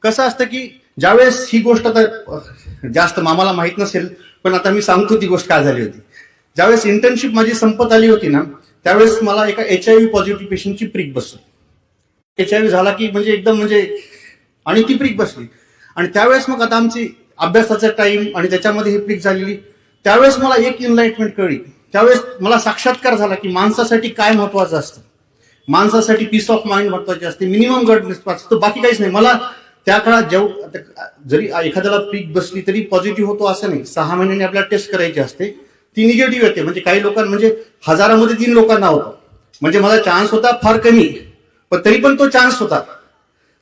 कसं असतं की ज्यावेळेस ही गोष्ट आता जास्त मामाला माहित नसेल, पण आता मी सांगतो ती गोष्ट काय झाली होती. ज्यावेळेस इंटर्नशिप माझी संपत आली होती ना, त्यावेळेस मला एका HIV पॉझिटिव्ह पेशंटची प्रिक बसली. HIV झाला की म्हणजे एकदम म्हणजे, आणि ती प्रिक बसली. आणि त्यावेळेस मग आता आमची अभ्यासाचा टाइम आणि त्याच्यामध्ये ही प्रिक झालेली. त्यावेळेस मला एक इनलाइटमेंट कळली. त्यावेळेस मला साक्षात्कार झाला की माणसासाठी काय महत्वाचं असतं. माणसासाठी पीस ऑफ माइंड महत्वाची असते, मिनिमम गडनेस असतो, बाकी काहीच नाही. मला त्या काळात जरी एखाद्याला पीक बसली तरी पॉझिटिव्ह होतो असं नाही. 6 महिन्यांनी आपल्याला टेस्ट करायची असते, ती निगेटिव्ह येते. म्हणजे काही लोकांना, म्हणजे 1000मध्ये 3 लोकांना होतं. म्हणजे मला चान्स होता फार कमी, पण तरी पण तो चान्स होता.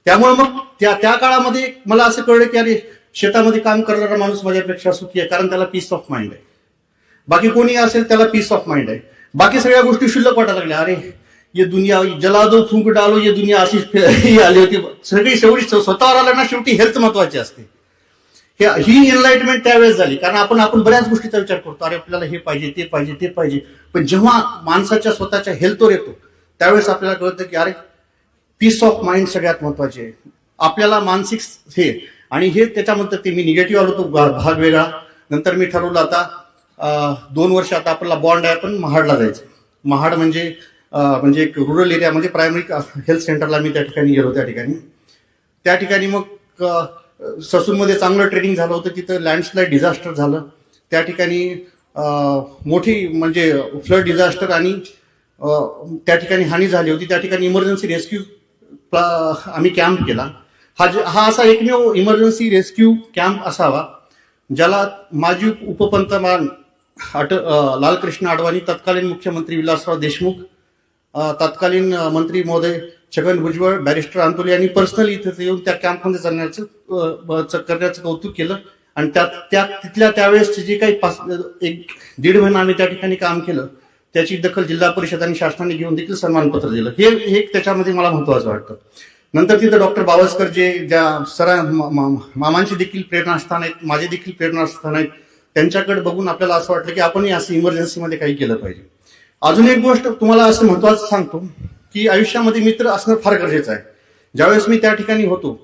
त्यामुळे मग त्या काळामध्ये मला असं कळलं की अरे, शेतामध्ये काम करणारा माणूस माझ्यापेक्षा सुखी आहे, कारण त्याला पीस ऑफ माइंड आहे. बाकी कोणी असेल त्याला पीस ऑफ माइंड आहे. बाकी सगळ्या गोष्टी शुल्लक वाटायला लागल्या. अरे ये दुनिया जला दो फूंक डालो, ये दुनिया अशीच आली होती सगळी. शेवटी स्वतःवर आलं ना, शेवटी हेल्थ महत्वाची असते. ही एनलाइटमेंट त्यावेळेस झाली. कारण आपण बऱ्याच गोष्टीचा विचार करतो, अरे आपल्याला हे पाहिजे, ते पाहिजे, ते पाहिजे. पण जेव्हा माणसाच्या स्वतःच्या हेल्थवर येतो त्यावेळेस आपल्याला कळतं की अरे, पीस ऑफ माइंड सगळ्यात महत्वाची आहे. आपल्याला मानसिक हे, आणि हे त्याच्यामध्ये ते मी निगेटिव्ह आलो तो भाग वेगळा. नंतर मी ठरवलं आता 2 वर्ष आता आपल्याला बॉन्ड आहे, पण महाडला जायचं. महाड म्हणजे एक रुरल एरिया, म्हणजे प्रायमरी हेल्थ सेंटरला मी त्या ठिकाणी गेलो. त्या ठिकाणी मग ससूनमध्ये चांगलं ट्रेनिंग झालं होतं. तिथं लँडस्लाईड डिझास्टर झालं. त्या ठिकाणी मोठी म्हणजे फ्लड डिझास्टर आणि त्या ठिकाणी हानी झाली होती. त्या ठिकाणी इमर्जन्सी रेस्क्यू आम्ही कॅम्प केला. हा असा एकमेव इमर्जन्सी रेस्क्यू कॅम्प असावा ज्याला माजी उपपंतप्रधान लालकृष्ण अडवाणी, तत्कालीन मुख्यमंत्री विलासराव देशमुख, तत्कालीन मंत्री महोदय छगन भुजबळ, बॅरिस्टर अंतोली यांनी पर्सनली इथे येऊन त्या कॅम्पमध्ये करण्याचं कौतुक केलं. आणि तिथल्या त्यावेळेस जे काही 1.5 महिना आम्ही त्या ठिकाणी काम केलं, त्याची दखल जिल्हा परिषद आणि शासनाने घेऊन देखील सन्मानपत्र दिलं. हे त्याच्यामध्ये मला महत्वाचं वाटतं. नंतर तिथं डॉक्टर बावस्कर, जे ज्या मामांची देखील प्रेरणास्थान आहेत, माझे देखील प्रेरणास्थान आहेत, त्यांच्याकडे बघून आपल्याला असं वाटलं की आपणही असं इमर्जन्सीमध्ये काही केलं पाहिजे. अजून एक गोष्ट तुम्हाला असं महत्वाचं सांगतो की आयुष्यामध्ये मित्र असणं फार गरजेचं आहे. ज्यावेळेस मी त्या ठिकाणी होतो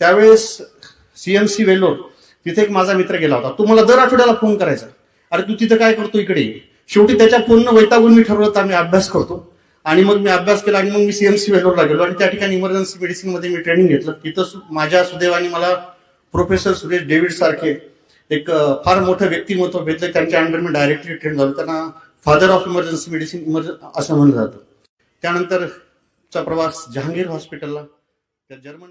त्यावेळेस CMC वेल्लोर तिथे एक माझा मित्र गेला होता. तो मला दर आठवड्याला फोन करायचा, अरे तू तिथं काय करतो, इकडे ये. शेवटी त्याच्या फोननं वैतागून मी ठरवलं आम्ही अभ्यास करतो. आणि मग मी अभ्यास केला आणि मग मी CMC वेल्लोरला गेलो आणि त्या ठिकाणी इमर्जन्सी मेडिसिन मध्ये मी ट्रेनिंग घेतलं. तिथं माझ्या सुदैवाने मला प्रोफेसर सुरेश डेव्हिड सारखे एक फार मोठं व्यक्तिमत्व भेटलं. त्यांच्या अंडर मी डायरेक्टली ट्रेन झालो. त्यांना फादर ऑफ इमर्जन्सी मेडिसिन असं म्हणलं जातं. त्यानंतरचा प्रवास जहांगीर हॉस्पिटलला, त्या जर्मन